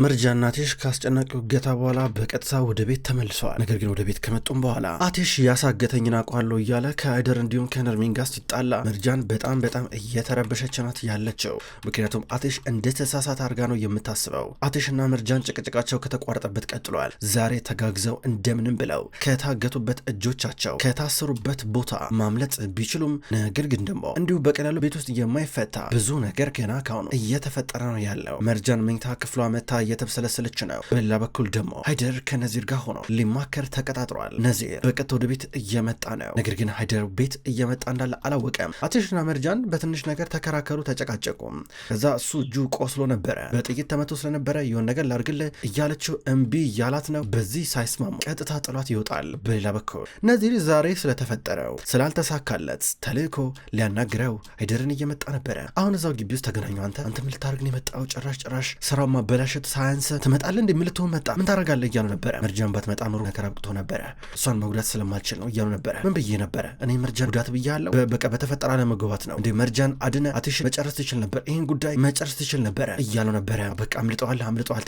መርጃና አቴሽ ካስጨናቂው እገታ በኋላ በቀጥታ ወደ ቤት ተመልሰዋል። ነገር ግን ወደ ቤት ከመጡም በኋላ አቴሽ ያሳገተኝን አውቃለሁ እያለ ከአይደር እንዲሁም ከነርሚን ጋር ሲጣላ መርጃን በጣም እየተረበሸች ናት ያለችው። ምክንያቱም አቴሽ እንደተሳሳት አድርጋ ነው የምታስበው። አቴሽና መርጃን ጭቅጭቃቸው ከተቋረጠበት ቀጥሏል። ዛሬ ተጋግዘው እንደምንም ብለው ከታገቱበት እጆቻቸው ከታሰሩበት ቦታ ማምለጥ ቢችሉም ነገር ግን ደግሞ እንዲሁ በቀላሉ ቤት ውስጥ የማይፈታ ብዙ ነገር ገና ካሁኑ እየተፈጠረ ነው ያለው። መርጃን መኝታ ክፍሏ መታ እየተብሰለሰለች ነው። በሌላ በኩል ደግሞ ሃይደር ከነዚር ጋር ሆኖ ሊማከር ተቀጣጥሯል። ነዚር በቀጥታ ወደ ቤት እየመጣ ነው። ነገር ግን ሃይደር ቤት እየመጣ እንዳለ አላወቀም። አቴሽና መርጃን በትንሽ ነገር ተከራከሩ፣ ተጨቃጨቁ። ከዛ እሱ እጁ ቆስሎ ነበረ፣ በጥይት ተመቶ ስለነበረ የሆነ ነገር ላርግልህ እያለችው እምቢ እያላት ነው። በዚህ ሳይስማሙ ቀጥታ ጥሏት ይወጣል። በሌላ በኩል ነዚር ዛሬ ስለተፈጠረው ስላልተሳካለት ተልእኮ ሊያናግረው ሃይደርን እየመጣ ነበረ። አሁን እዛው ግቢ ውስጥ ተገናኙ። አንተ ምን ልታደርግ ነው የመጣው? ጭራሽ ስራው ማበላሸት ሳያንስ ትመጣለህ እንዴ? ምልትሆን መጣ ምን ታደርጋለህ እያሉ ነበረ። መርጃን ባትመጣ ኖሮ ነገር አብቅቶ ነበረ። እሷን መጉዳት ስለማልችል ነው እያሉ ነበረ። ምን ብዬ ነበረ እኔ መርጃን ጉዳት ብያለሁ? በቃ በተፈጠረ አለመግባባት ነው እንዴ? መርጃን አድነ አቴሽ መጨረስ ትችል ነበር፣ ይህን ጉዳይ መጨረስ ትችል ነበረ እያሉ ነበረ። በቃ አምልጠዋል።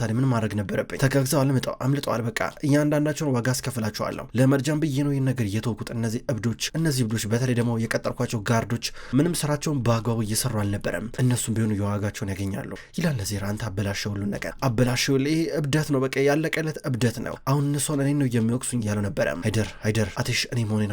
ታዲያ ምን ማድረግ ነበረብኝ? ተጋግዘው አምልጠዋል። በቃ እያንዳንዳቸውን ዋጋ አስከፍላቸዋለሁ። ለመርጃን ብዬ ነው ይህን ነገር እየተወኩት። እነዚህ እብዶች በተለይ ደግሞ የቀጠርኳቸው ጋርዶች ምንም ስራቸውን በአግባቡ እየሰሩ አልነበረም። እነሱም ቢሆኑ የዋጋቸውን ያገኛሉ ይላል ነዚር። አንተ አበላሸው ሁሉን ነገር አበላሸው። ይሄ እብደት ነው፣ በቃ ያለቀለት እብደት ነው። አሁን እነሷን እኔ ነው የሚወቅሱኝ እያለው ነበረ። ሃይደር አቴሽ እኔ መሆኔን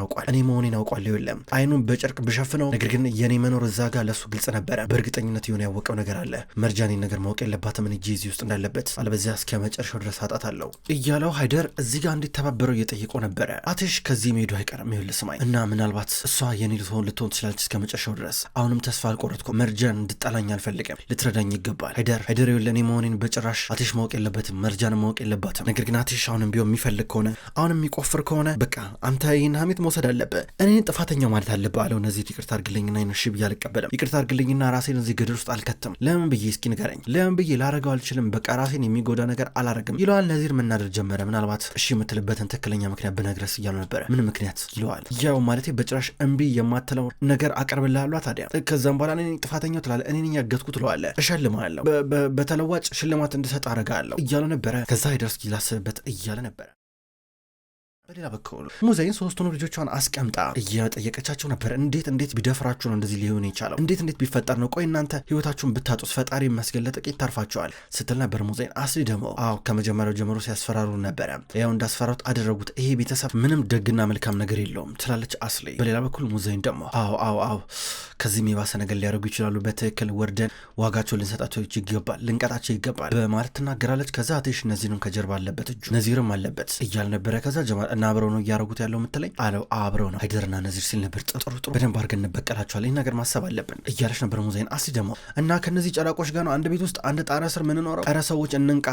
አውቋል። የለም አይኑን በጨርቅ ብሸፍነው፣ ነገር ግን የኔ መኖር እዛ ጋር ለሱ ግልጽ ነበረ። በእርግጠኝነት የሆነ ያወቀው ነገር አለ። መርጃኔን ነገር ማወቅ የለባትም እኔ እዚህ ውስጥ እንዳለበት፣ አለበዚያ እስከ መጨረሻው ድረስ አጣታለሁ እያለው ሃይደር እዚህ ጋር እንዲተባበረው እየጠየቀው ነበረ። አቴሽ ከዚህ መሄዱ አይቀርም። ይኸውልህ ስማኝ እና ምናልባት እሷ የኔ ልትሆን ትችላለች እስከ መጨረሻው ድረስ። አሁንም ተስፋ አልቆረጥኩም። መርጃን እንድጠላኝ አልፈልግም። ልትረዳኝ ይገባል። ሃይደር ይኸውልህ እኔ መሆኔን በጭራሽ አቴሽ ማወቅ የለበትም፣ መርጃን ማወቅ የለባትም። ነገር ግን አቴሽ አሁንም ቢሆን የሚፈልግ ከሆነ አሁንም የሚቆፍር ከሆነ በቃ አንተ ይህን ሀሜት መውሰድ አለብህ፣ እኔን ጥፋተኛ ማለት አለብህ አለው። እነዚህ ይቅርታ አድርግልኝና ይነሽ ብዬ አልቀበልም። ይቅርታ አድርግልኝና ራሴን እዚህ ገደል ውስጥ አልከትም። ለምን ብዬ እስኪ ንገረኝ። ለምን ብዬ ላረገው አልችልም። በቃ ራሴን የሚጎዳ ነገር አላረግም ይለዋል። ነዚር መናደር ጀመረ። ምናልባት እሺ የምትልበትን ትክክለኛ ምክንያት ብነግረስ እያሉ ነበረ። ምን ምክንያት ይለዋል። ያው ማለቴ በጭራሽ እምቢ የማትለው ነገር አቀርብልሃለሁ። ታዲያ ከዛም በኋላ እኔ ጥፋተኛው ትላለህ፣ እኔ ነኝ ያገትኩ ትለዋለህ። እሸልምሃለሁ፣ በተለዋጭ ሽልማት እንድሰጥ አረጋለሁ እያሉ ነበረ። ከዛ ሃይደር እስኪ ላስብበት እያለ ነበረ። በሌላ በኩል ሙዘይን ሶስቱን ልጆቿን አስቀምጣ እየጠየቀቻቸው ነበር። እንዴት ቢደፍራችሁ ነው እንደዚህ ሊሆን የቻለው? እንዴት ቢፈጠር ነው? ቆይ እናንተ ህይወታችሁን ብታጡት ፈጣሪ መስገን ለጥቂት ታርፋቸዋል ስትል ነበር ሙዘይን። አስሊ ደግሞ ከመጀመሪያው ጀምሮ ሲያስፈራሩ ነበረ። ያው እንዳስፈራሩት አደረጉት። ይሄ ቤተሰብ ምንም ደግና መልካም ነገር የለውም ትላለች አስሊ። በሌላ በኩል ሙዘይን ደግሞ አዎ ከዚህም የባሰ ነገር ሊያደርጉ ይችላሉ። በትክክል ወርደን ዋጋቸውን ልንሰጣቸው ይገባል፣ ልንቀጣቸው ይገባል በማለት ትናገራለች። ከዛ አቴሽ እነዚህንም ከጀርባ አለበት እጁ ነዚርም አለበት እያል ነበረ። ከዛ ጀማል እና አብረው ነው እያደረጉት ያለው የምትለኝ አለው። አብረው ነው ሃይደርና ነዚር ሲል ነበር። ጥሩ በደንብ አድርገን እንበቀላቸዋል፣ ይህ ነገር ማሰብ አለብን እያለች ነበር ሙዘይን። አስሊ ደግሞ እና ከነዚህ ጨራቆች ጋር ነው አንድ ቤት ውስጥ አንድ ጣሪያ ስር ምንኖረው? ኧረ ሰዎች እንንቃ፣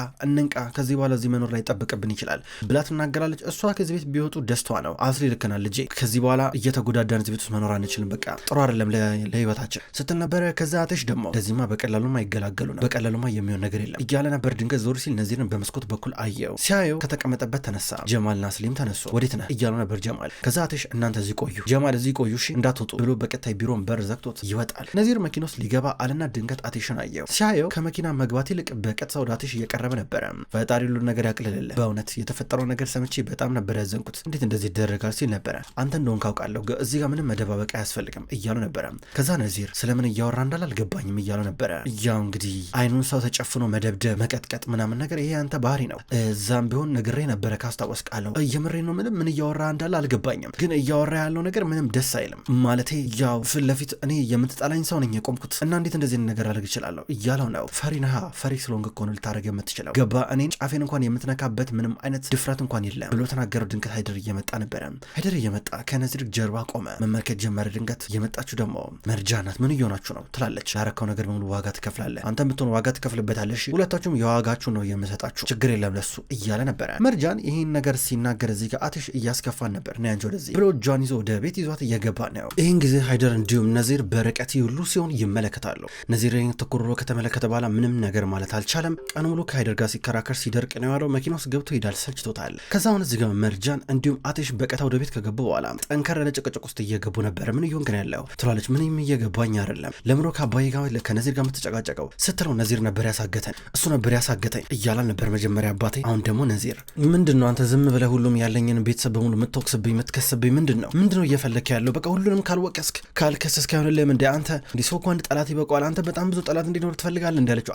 ከዚህ በኋላ እዚህ መኖር ላይ ይጠብቅብን ይችላል ብላ ትናገራለች። እሷ ከዚህ ቤት ቢወጡ ደስታዋ ነው። አስሊ ልክናል ልጄ፣ ከዚህ በኋላ እየተጎዳዳን እዚህ ቤት ውስጥ መኖር አንችልም፣ በቃ ጥሩ አይደለም ለህይወታችን ስትል ነበረ። ከዛ አቴሽ ደግሞ እንደዚህማ በቀላሉማ ይገላገሉ ነው፣ በቀላሉማ የሚሆን ነገር የለም እያለ ነበር። ድንገት ዞር ሲል ነዚርን በመስኮት በኩል አየው። ሲያየው ከተቀመጠበት ተነሳ። ጀማልና አስሊም ተነሱ። ወዴት ነህ እያሉ ነበር ጀማል። ከዛ አቴሽ እናንተ እዚህ ቆዩ፣ ጀማል እዚህ ቆዩ እሺ እንዳትወጡ ብሎ በቀጣይ ቢሮን በር ዘግቶት ይወጣል። ነዚር መኪና ውስጥ ሊገባ አለና ድንገት አቴሽን አየው። ሲያየው ከመኪና መግባት ይልቅ በቀጥታ ወደ አቴሽ እየቀረበ ነበረ። ፈጣሪ ሁሉ ነገር ያቅልልህ፣ በእውነት የተፈጠረው ነገር ሰምቼ በጣም ነበር ያዘንኩት፣ እንዴት እንደዚህ ይደረጋል ሲል ነበረ። አንተ እንደሆንክ አውቃለሁ፣ እዚህ ጋር ምንም መደባበቅ አያስፈልግም እያሉ ነበረ። ከዛ ነዚር ስለምን እያወራ እንዳል አልገባኝም እያሉ ነበረ። ያው እንግዲህ አይኑን ሰው ተጨፍኖ መደብደብ፣ መቀጥቀጥ ምናምን ነገር ይሄ አንተ ባህሪ ነው። እዛም ቢሆን ነግሬ ነበረ ካስታወስቃለሁ። የምሬ ነው፣ ምን እያወራ እንዳለ አልገባኝም፣ ግን እያወራ ያለው ነገር ምንም ደስ አይልም። ማለቴ ያው ፊት ለፊት እኔ የምትጠላኝ ሰው ነኝ የቆምኩት እና እንዴት እንደዚህ ነገር አድርግ እችላለሁ እያለው ነው። ፈሪ ነሃ፣ ፈሪ ስለሆንክ እኮ ነው ልታደርግ የምትችለው፣ ገባ? እኔን ጫፌን እንኳን የምትነካበት ምንም አይነት ድፍረት እንኳን የለም ብሎ ተናገረው። ድንገት ሃይደር እየመጣ ነበረ። ሃይደር እየመጣ ከነዚር ጀርባ ቆመ፣ መመልከት ጀመረ። ድንገት የመጣችሁ ደግሞ መርጃ ናት። ምን እየሆናችሁ ነው ትላለች። ያረከው ነገር በሙሉ ዋጋ ትከፍላለህ፣ አንተም ብትሆን ዋጋ ትከፍልበታለሽ፣ ሁለታችሁም የዋጋችሁ ነው የምሰጣችሁ፣ ችግር የለም ለሱ እያለ ነበረ። መርጃን ይህን ነገር ሲናገር እዚህ አቴሽ እያስከፋን ነበር ና ያንቺ ወደዚህ ብሎ እጇን ይዞ ወደ ቤት ይዟት እየገባ ነው። ይህን ጊዜ ሃይደር እንዲሁም ነዚር በርቀት ይውሉ ሲሆን ይመለከታሉ። ነዚር ተኩርሮ ከተመለከተ በኋላ ምንም ነገር ማለት አልቻለም። ቀን ሙሉ ከሃይደር ጋር ሲከራከር ሲደርቅ ነው ያለው። መኪና ውስጥ ገብቶ ሄዳል፣ ሰልችቶታል። ከዛ አሁን እዚህ ጋር መርጃን እንዲሁም አቴሽ በቀታ ወደ ቤት ከገቡ በኋላ ጠንከር ያለ ጭቅጭቅ ውስጥ እየገቡ ነበር። ምን እየሆንክ ነው ያለው ትላለች። ምንም እየገባኝ አይደለም፣ ለምሮ ከአባዬ ጋር ከነዚር ጋር የምትጨቃጨቀው ስትለው ነዚር ነበር ያሳገተኝ፣ እሱ ነበር ያሳገተኝ እያላል ነበር መጀመሪያ አባቴ። አሁን ደግሞ ነዚር ምንድነው አንተ ዝም ብለህ ሁሉም ያለኝን ቤተሰብ በሙሉ የምትወቅስብኝ የምትከስብኝ ምንድነው እየፈለክ ያለው? በቃ ሁሉንም ካልወቀስክ ካልከሰስክ አይሆንልህም እንዴ አንተ? እንዲ ሰው እኮ አንድ ጠላት ይበቃዋል፣ አንተ በጣም ብዙ ጠላት እንዲኖር ትፈልጋለህ እንዴ አለችው።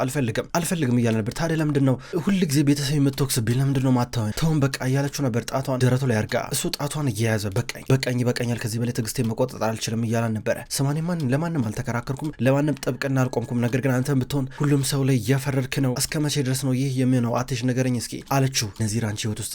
አልፈልግም እያለ ነበር። ታዲያ ለምንድነው ሁልጊዜ ቤተሰብ የምትወቅስብኝ? ለምንድነው ማታወን? ተውን በቃ እያለችው ነበር። ጣቷን ደረቱ ላይ አርጋ እሱ ጣቷን እየያዘ በቃኛል ከዚህ በላይ ትዕግስቴን መቆጣጠር አልችልም እያላን ነበረ። ስማኔ ለማንም አልተከራከርኩም፣ ለማንም ጥብቅና አልቆምኩም። ነገር ግን አንተም ብትሆን ሁሉም ሰው ላይ እያፈረድክ ነው። እስከ መቼ ድረስ ነው ይህ የሚሆነው? አቴሽ ንገረኝ እስኪ አለችው። ነዚር አንቺ ህይወት ውስጥ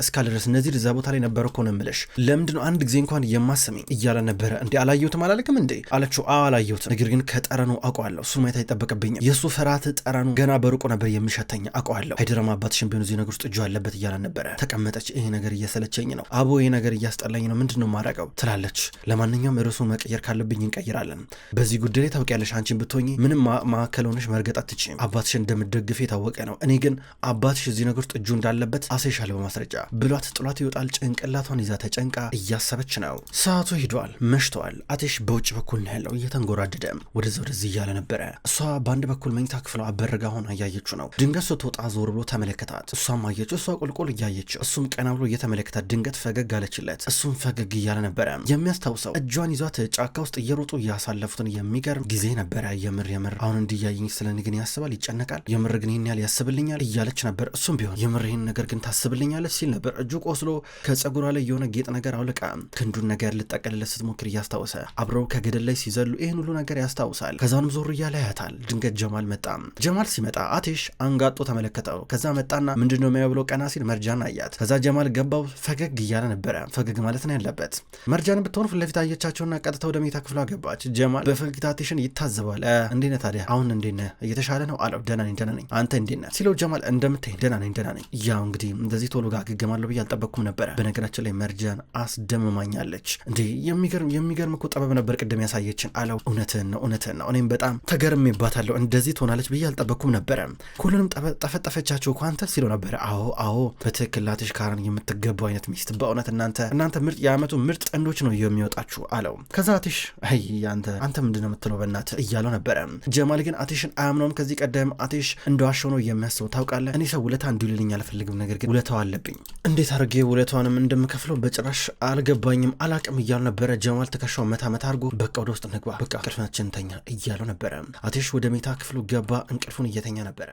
እስካልድረስ ነዚር እዛ ቦታ ላይ ነበር እኮ ነው የምልሽ። ለምንድነው አንድ ጊዜ እንኳን የማሰሚኝ እያለ ነበረ። እንዴ አላየሁትም አላለክም እንዴ አለችው። አላየሁትም፣ ነገር ግን ከጠረኑ አውቀዋለሁ። እሱን ማየት አይጠበቅብኝም። የእሱ ፍርሃት ጠረኑ ገና በሩቁ ነበር የሚሸተኝ አውቀዋለሁ። ሃይደርም አባትሽን ቢሆን እዚህ ነገር ውስጥ እጁ አለበት እያለ ነበረ። ተቀመጠች። ይሄ ነገር እየሰለቸኝ ነው አቦ፣ ይሄ ነገር እያስጠላኝ ነው፣ ምንድነው ማረቀው ትላለች። ለማንኛውም ርዕሱን መቀየር ካለብኝ እንቀይራለን። በዚህ ጉዳይ ላይ ታውቂያለሽ፣ አንቺን ብትሆኚ ምንም ማዕከል ሆነሽ መርገጥ አትችይም። አባትሽን እንደምትደግፍ የታወቀ ነው። እኔ ግን አባትሽ እዚህ ነገር ውስጥ እጁ እንዳለበት አሳይሻለሁ በማስረጃ ብሏት ጥሏት ይወጣል። ጭንቅላቷን ይዛ ተጨንቃ እያሰበች ነው። ሰዓቱ ሄዷል፣ መሽተዋል። አቴሽ በውጭ በኩል ነው ያለው፣ እየተንጎራደደ ወደዚህ እያለ ነበረ። እሷ በአንድ በኩል መኝታ ክፍሏ በረጋ ሆና እያየችው ነው። ድንገት ስትወጣ ዞር ብሎ ተመለከታት። እሷም አየችው፣ እሷ ቁልቁል እያየችው፣ እሱም ቀና ብሎ እየተመለከታት ድንገት ፈገግ አለችለት። እሱም ፈገግ እያለ ነበረ። የሚያስታውሰው እጇን ይዟት ጫካ ውስጥ እየሮጡ እያሳለፉትን የሚገርም ጊዜ ነበረ። የምር አሁን እንዲያየኝ ስለኔ ግን ያስባል፣ ይጨነቃል። የምር ግን ይህን ያህል ያስብልኛል እያለች ነበር። እሱም ቢሆን የምር ይህን ነገር ግን ታስብልኛለች ሲል ነበር። እጁ ቆስሎ ከጸጉሯ ላይ የሆነ ጌጥ ነገር አውልቃ ክንዱን ነገር ልጠቀልለት ስትሞክር እያስታወሰ አብረው ከገደል ላይ ሲዘሉ ይህን ሁሉ ነገር ያስታውሳል። ከዛውንም ዞር እያለ ያያታል። ድንገት ጀማል መጣ። ጀማል ሲመጣ አቴሽ አንጋጦ ተመለከተው። ከዛ መጣና ምንድነው የሚያየው ብሎ ቀና ሲል መርጃን አያት። ከዛ ጀማል ገባው። ፈገግ እያለ ነበረ። ፈገግ ማለት ነው ያለበት። መርጃን ብትሆን ፊት ለፊት አየቻቸውና ቀጥታ ወደ መኝታ ክፍሏ ገባች። ጀማል በፈገግታ አቴሽን ይታዘባል። እንዴት ነህ ታዲያ አሁን እንዴት ነህ? እየተሻለ ነው አለው። ደህና ነኝ አንተ እንዴት ነህ ሲለው ጀማል እንደምትሄድ ደህና ነኝ። ያው እንግዲህ እንደዚህ ቶሎ ጋር አገገማለሁ ብዬ አልጠበቅኩም ነበረ። በነገራችን ላይ መርጃን አስደምማኛለች እንዴ። የሚገርም እኮ ጥበብ ነበር ቅድም ያሳየችን አለው። እውነትህን ነው እኔም በጣም ተገርሜባታለሁ። እንደዚህ ትሆናለች ብዬ አልጠበቅኩም ነበረ። ሁሉንም ጠፈጠፈቻቸው እኮ አንተ ሲለው ነበረ። አዎ በትክክል ላቴሽ ካራን የምትገባው አይነት ሚስት በእውነት እናንተ ምርጥ የዓመቱ ምርጥ ጥንዶች ነው የሚወጣችሁ አለው። ከዛ አቴሽ አንተ ምንድነው የምትለው በእናትህ እያለው ነበረ። ጀማል ግን አቴሽን አያምነውም። ከዚህ ቀደም አቴሽ እንደዋሸው ነው የሚያስበው። ታውቃለህ እኔ ሰው ውለታ እንዲውልልኝ አልፈልግም፣ ነገር ግን ውለታው አለብኝ። እንዴት አድርጌ ውለታውንም እንደምከፍለው በጭራሽ አልገባኝም፣ አላቅም እያሉ ነበረ። ጀማል ትከሻው መታ አድርጎ በቃ ወደ ውስጥ እንግባ፣ በቃ እንቅልፋችን ተኛ እያለው ነበረ። አቴሽ ወደ ሜታ ክፍሉ ገባ። እንቅልፉን እየተኛ ነበረ።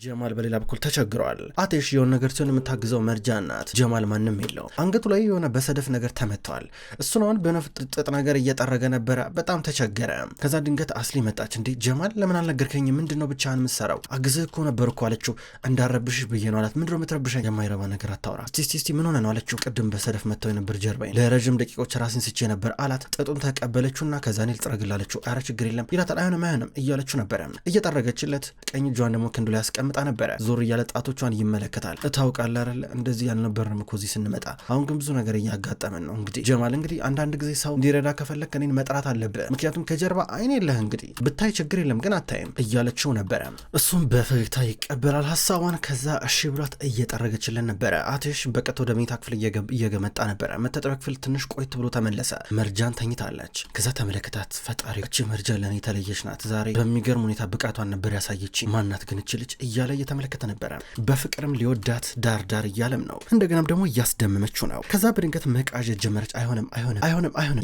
ጀማል በሌላ በኩል ተቸግሯል። አቴሽ የሆነ ነገር ሲሆን የምታግዘው መርጃን ናት። ጀማል ማንም የለው። አንገቱ ላይ የሆነ በሰደፍ ነገር ተመቷል። እሱን አሁን በነፍጥጥ ነገር እየጠረገ ነበረ። በጣም ተቸገረ። ከዛ ድንገት አስሊ መጣች። እንዴ ጀማል ለምን አልነገርከኝ? ምንድነው ብቻህን የምትሰራው? አግዝህ እኮ ነበር እኮ አለችው። እንዳረብሽሽ ብዬ ነው አላት። ምንድነው የምትረብሸኝ? የማይረባ ነገር አታውራ። እስቲ ምን ሆነ ነው አለችው። ቅድም በሰደፍ መጥተው የነበር ጀርባዬን ለረጅም ደቂቆች ራሴን ስቼ ነበር አላት። ጥጡን ተቀበለችውና ከዛ እኔ ልጥረግላለችው። አረ ችግር የለም ይላታል። አይሆንም እያለችው ነበረ። እየጠረገችለት ቀኝ እጇን ደግሞ ክንዱ ላይ ያስቀምጣ ነበረ። ዞር እያለ ጣቶቿን ይመለከታል። እታውቃለህ አይደል እንደዚህ ያልነበርንም እኮ እዚህ ስንመጣ፣ አሁን ግን ብዙ ነገር እያጋጠመን ነው። እንግዲህ ጀማል አንዳንድ ጊዜ ሰው እንዲረዳ ከፈለክ እኔን መጥራት አለብህ፣ ምክንያቱም ከጀርባ አይን የለህ፣ እንግዲህ ብታይ ችግር የለም ግን አታይም እያለችው ነበረ። እሱም በፈገግታ ይቀበላል ሀሳቧን። ከዛ እሺ ብሏት እየጠረገችለን ነበረ። አቴሽ በቀጥታ ወደ መኝታ ክፍል እየገመጣ ነበረ። መታጠቢያ ክፍል ትንሽ ቆይት ብሎ ተመለሰ። መርጃን ተኝታለች። ከዛ ተመለከታት። ፈጣሪ እቺ መርጃን ለእኔ የተለየች ናት። ዛሬ በሚገርም ሁኔታ ብቃቷን ነበር ያሳየች። ማናት ግን እች ልጅ እያለ እየተመለከተ ነበረ። በፍቅርም ሊወዳት ዳር እያለም ነው። እንደገናም ደግሞ እያስደመመችው ነው። ከዛ በድንገት መቃዠት ጀመረች። አይሆንም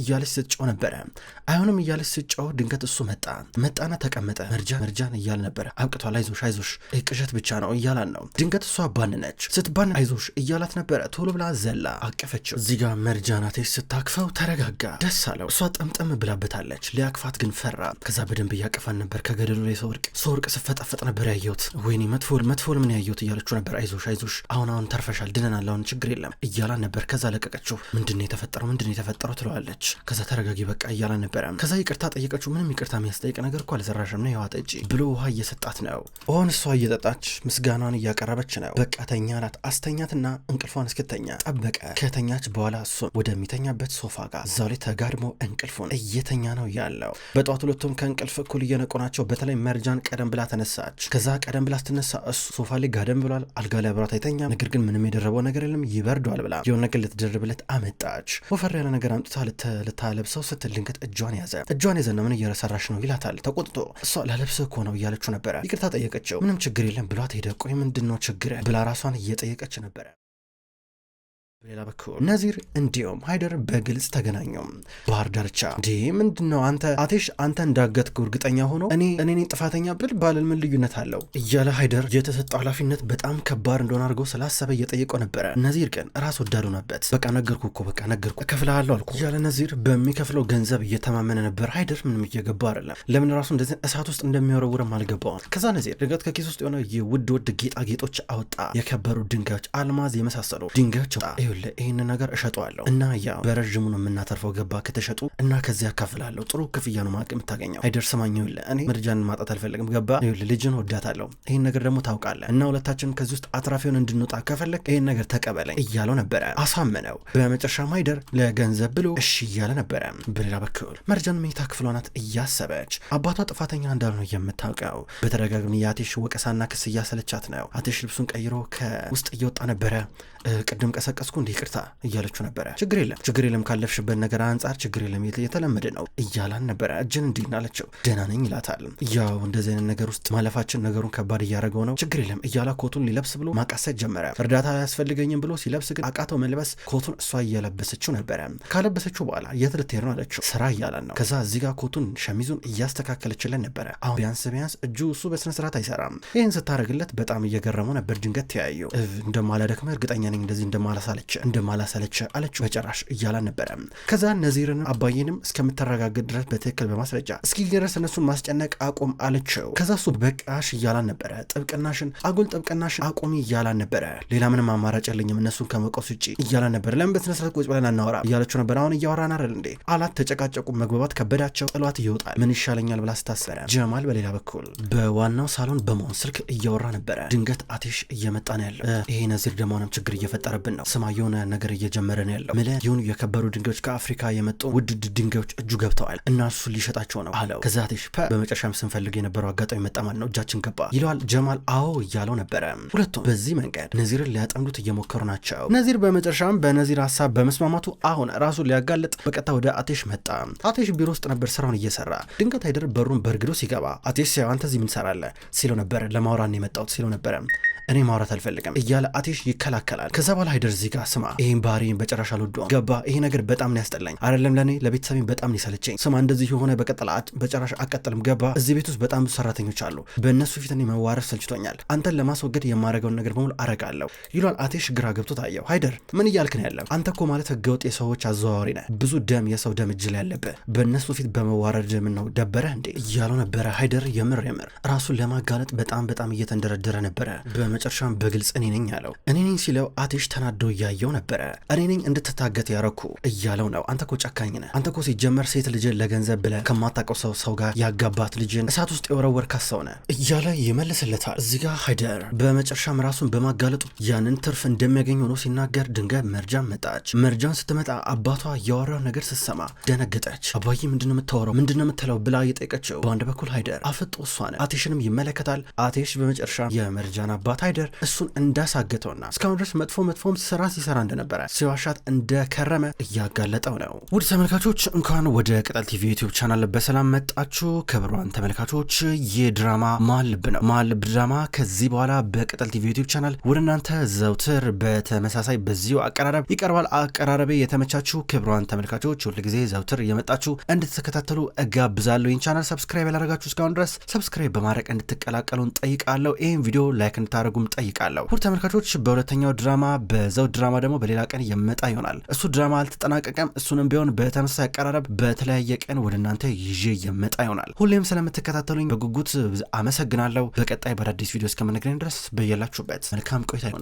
እያለች ስትጮህ ነበረ። አይሆንም እያለች ስትጮህ ድንገት እሱ መጣና ተቀመጠ። መርጃን እያለ ነበረ። አብቅቷል፣ አይዞሽ ቅዠት ብቻ ነው እያላን ነው። ድንገት እሷ ባንነች። ስትባን አይዞሽ እያላት ነበረ። ቶሎ ብላ ዘላ አቀፈችው። እዚህ ጋር መርጃን አቴሽ ስታክፈው ተረጋጋ፣ ደስ አለው። እሷ ጠምጠም ብላበታለች። ሊያቅፋት ግን ፈራ። ከዛ በደንብ እያቀፋን ነበር። ከገደሉ ላይ ሰው ወርቅ ስፈጠፈጥ ነበር ያየሁት። ወይኔ ወይኔ መጥፎ ምን ያየሁት እያለችው ነበር። አይዞሽ አሁን ተርፈሻል፣ ድነናል፣ አሁን ችግር የለም እያላን ነበር። ከዛ ለቀቀችው። ምንድነው የተፈጠረው ትለዋለች። ከዛ ተረጋጊ በቃ እያላን ነበረ። ከዛ ይቅርታ ጠየቀችው። ምንም ይቅርታ የሚያስጠይቅ ነገር እኮ አልሰራሽም ነው ጠጪ ብሎ ውሃ እየሰጣት ነው። እሷ እየጠጣች ምስጋናን እያቀረበች ነው። በቃ ተኛ አላት። አስተኛትና እንቅልፏን እስክተኛ ጠበቀ። ከተኛች በኋላ እሱም ወደሚተኛበት ሶፋ ጋር እዛው ላይ ተጋድሞ እንቅልፉን እየተኛ ነው ያለው። በጠዋት ሁለቱም ከእንቅልፍ እኩል እየነቁ ናቸው። በተለይ መርጃን ቀደም ብላ ተነሳች። ከዛ ቀደም ብላ ስትነሳ እሱ ሶፋ ላይ ጋደም ብሏል። አልጋ ላይ አብራት አይተኛም። ነገር ግን ምንም የደረበው ነገር የለም፣ ይበርዷል ብላ የሆነ ነገር ልትደርብለት አመጣች። ወፈር ያለ ነገር አምጥታ ልታለብሰው ስትል ድንገት እጇን ያዘና ምን እየሰራሽ ነው ይላታል ተቆጥቶ። እሷ ላለብስህ እኮ ነው እያለችው ነበረ። ይቅርታ ጠየቀችው። ምንም ችግር የለም ብሏት ሄደ። ቆይ ምንድነው ችግር ብላ ራሷን እየጠየቀች ነበረ። በሌላ በኩል ነዚር እንዲሁም ሃይደር በግልጽ ተገናኙ። ባህር ዳርቻ ምንድነው አንተ እንዳገትኩ እርግጠኛ ሆኖ እኔ ጥፋተኛ ብል ባልል ምን ልዩነት አለው እያለ ሃይደር የተሰጠው ኃላፊነት በጣም ከባድ እንደሆነ አድርጎ ስላሰበ እየጠየቀው ነበረ። ነዚር ግን ራስ ወዳዱ ነበት። በቃ ነገርኩ እከፍልሃለሁ አልኩ እያለ ነዚር በሚከፍለው ገንዘብ እየተማመነ ነበር። ሃይደር ምንም እየገባው አይደለም። ለምን ራሱ እንደዚህ እሳት ውስጥ እንደሚወረውርም አልገባውም። ከዛ ነዚር ድንገት ከኪስ ውስጥ የሆነ የውድ ጌጣጌጦች አወጣ። የከበሩ ድንጋዮች፣ አልማዝ የመሳሰሉ ድንጋዮች አወጣ። ይህን ነገር እሸጠዋለሁ እና ያው በረዥሙ ነው የምናተርፈው፣ ገባ ከተሸጡ እና ከዚያ ያካፍላለሁ፣ ጥሩ ክፍያ ነው ማቅ የምታገኘው። ሃይደር ስማኝ፣ እኔ መርጃን ማጣት አልፈልግም፣ ገባ ልጅን ወዳታለሁ፣ ይህን ነገር ደግሞ ታውቃለህ እና ሁለታችን ከዚህ ውስጥ አትራፊውን እንድንወጣ ከፈለግ ይህን ነገር ተቀበለኝ እያለው ነበረ። አሳመነው። በመጨረሻም ሃይደር ለገንዘብ ብሎ እሺ እያለ ነበረ። በሌላ በኩል መርጃን መኝታ ክፍሏ ናት እያሰበች። አባቷ ጥፋተኛ እንዳልሆነ የምታውቀው በተደጋጋሚ የአቴሽ ወቀሳና ክስ እያሰለቻት ነው። አቴሽ ልብሱን ቀይሮ ከውስጥ እየወጣ ነበረ። ቅድም ቀሰቀስኩ እንዲህ ይቅርታ እያለችው ነበረ። ችግር የለም ካለፍሽበት ነገር አንጻር ችግር የለም የተለመደ ነው እያላን ነበረ። እጅን እንዲህ እናለችው። ደህና ነኝ ይላታል። ያው እንደዚህ አይነት ነገር ውስጥ ማለፋችን ነገሩን ከባድ እያደረገው ነው። ችግር የለም እያላ ኮቱን ሊለብስ ብሎ ማቃሰት ጀመረ። እርዳታ አያስፈልገኝም ብሎ ሲለብስ ግን አቃተው መልበስ። ኮቱን እሷ እየለበሰችው ነበረ። ካለበሰችው በኋላ የት ልትሄድ ነው አለችው። ስራ እያላን ነው። ከዛ እዚህ ጋር ኮቱን ሸሚዙን እያስተካከለችለን ነበረ። አሁን ቢያንስ እጁ እሱ በስነስርዓት አይሰራም። ይህን ስታደርግለት በጣም እየገረመው ነበር። ድንገት ተያዩ። እንደማላደክመ እርግጠኛ ነኝ እንደዚህ እንደማላሰለች አለችው። በጨራሽ እያላን ነበረ። ከዛ ነዚርን አባዬንም እስከምትረጋግጥ ድረስ በትክክል በማስረጃ እስኪ ድረስ እነሱን ማስጨነቅ አቁም አለችው። ከዛ እሱ በቃሽ እያላን ነበረ። አጉል ጥብቅናሽን አቁሚ እያላን ነበረ። ሌላ ምንም አማራጭ የለኝም እነሱን ከመቆስ ውጭ እያላን ነበረ። ለምን በስነ ስርዓት ቁጭ ብለን አናወራ እያለችው ነበር። አሁን እያወራን አይደል እንዴ አላት። ተጨቃጨቁ። መግባባት ከበዳቸው። ጥሏት ይወጣል። ምን ይሻለኛል ብላ ስታሰረ ጀማል በሌላ በኩል በዋናው ሳሎን በመሆን ስልክ እያወራ ነበረ። ድንገት አቴሽ እየመጣ ነው ያለው። ይሄ ነዚር ደሞንም ችግር እየፈጠረብን ነው። ስማ የሆነ ነገር እየጀመረ ነው ያለው። የሆኑ የከበሩ ድንጋዮች ከአፍሪካ የመጡ ውድ ድንጋዮች እጁ ገብተዋል እና እሱ ሊሸጣቸው ነው አለው። ከዛ አቴሽ በመጨረሻም ስንፈልግ የነበረው አጋጣሚ መጣ ማለት ነው፣ እጃችን ገባ ይለዋል። ጀማል አዎ እያለው ነበረ። ሁለቱም በዚህ መንገድ ነዚርን ሊያጠምዱት እየሞከሩ ናቸው። ነዚር በመጨረሻም በነዚር ሀሳብ በመስማማቱ አሁን ራሱን ሊያጋልጥ በቀጥታ ወደ አቴሽ መጣ። አቴሽ ቢሮ ውስጥ ነበር ስራውን እየሰራ። ድንገት ሃይደር በሩን በርግዶ ሲገባ አቴሽ አንተ እዚህ ምን ትሰራለህ ሲለው ነበር። ለማውራት የመጣሁት ሲለው ነበረ። እኔ ማውራት አልፈልግም እያለ አቴሽ ይከላከላል። ከዛ በኋላ ሃይደር እዚህ ጋር ስማ ይህን ባህሪን በጨራሽ አልወደውም፣ ገባ ይሄ ነገር በጣም ነው ያስጠላኝ፣ አይደለም ለእኔ ለቤተሰቤን በጣም ነው ይሰለቸኝ። ስማ እንደዚህ የሆነ በጨራሽ አቀጥልም፣ ገባ እዚህ ቤት ውስጥ በጣም ብዙ ሰራተኞች አሉ፣ በእነሱ ፊት እኔ መዋረፍ ሰልችቶኛል፣ አንተን ለማስወገድ የማረገውን ነገር በሙሉ አረጋለሁ ይሏል። አቴሽ ግራ ገብቶ ታየው። ሃይደር ምን እያልክ ነው ያለው? አንተ እኮ ማለት ህገወጥ የሰዎች አዘዋዋሪ ነህ፣ ብዙ የሰው ደም እጅ ላይ ያለብህ፣ በእነሱ ፊት በመዋረድ ምን ነው ደበረህ እንዴ እያለው ነበረ። ሃይደር የምር ራሱን ለማጋለጥ በጣም እየተንደረደረ ነበረ። በመጨረሻም በግልጽ እኔ ነኝ ያለው። እኔ ነኝ ሲለው አቴሽ ተናዶ እያየው ነበረ። እኔ ነኝ እንድትታገት ያረኩ እያለው ነው። አንተ እኮ ጨካኝ ነህ፣ አንተ እኮ ሲጀመር ሴት ልጅን ለገንዘብ ብለህ ከማታውቀው ሰው ጋር ያጋባት ልጅን እሳት ውስጥ የወረወርካት ሰው ነህ እያለ ይመልስለታል። እዚህ ጋር ሃይደር በመጨረሻም ራሱን በማጋለጡ ያንን ትርፍ እንደሚያገኝ ሆኖ ሲናገር ድንገት መርጃን መጣች። መርጃን ስትመጣ አባቷ ያወራው ነገር ስትሰማ ደነገጠች። አባዬ ምንድነው የምታወራው ምንድነው የምትለው ብላ እየጠየቀችው፣ በአንድ በኩል ሃይደር አፍጦ እሷን አቴሽንም ይመለከታል። አቴሽ በመጨረሻ የመርጃን አባት ሃይደር እሱን እንዳሳገተውና እስካሁን ድረስ መጥፎም ስራ ሲሰራ እንደነበረ ሲዋሻት እንደከረመ እያጋለጠው ነው። ውድ ተመልካቾች እንኳን ወደ ቅጠል ቲቪ ዩቲዩብ ቻናል በሰላም መጣችሁ። ክቡራን ተመልካቾች ይህ ድራማ መሀል ልብ ነው። መሀል ልብ ድራማ ከዚህ በኋላ በቅጠል ቲቪ ዩቲዩብ ቻናል ወደ እናንተ ዘውትር በተመሳሳይ በዚሁ አቀራረብ ይቀርባል። አቀራረቤ የተመቻችሁ ክቡራን ተመልካቾች ሁልጊዜ ዘውትር እየመጣችሁ እንድትከታተሉ እጋብዛለሁ። ይህን ቻናል ሰብስክራይብ ያላደረጋችሁ እስካሁን ድረስ ሰብስክራይብ በማድረግ እንድትቀላቀሉን ጠይቃለሁ። ይህን ቪዲዮ ላይክ እንድታደርጉም ጠይቃለሁ። ውድ ተመልካቾች በሁለተኛው ድራማ በዘውድ ድራማ ድራማ ደግሞ በሌላ ቀን የመጣ ይሆናል። እሱ ድራማ አልተጠናቀቀም። እሱንም ቢሆን በተመሳሳይ አቀራረብ በተለያየ ቀን ወደ እናንተ ይዤ የመጣ ይሆናል። ሁሌም ስለምትከታተሉኝ በጉጉት አመሰግናለሁ። በቀጣይ በአዳዲስ ቪዲዮ እስከምንገናኝ ድረስ በየላችሁበት መልካም ቆይታ ይሁን።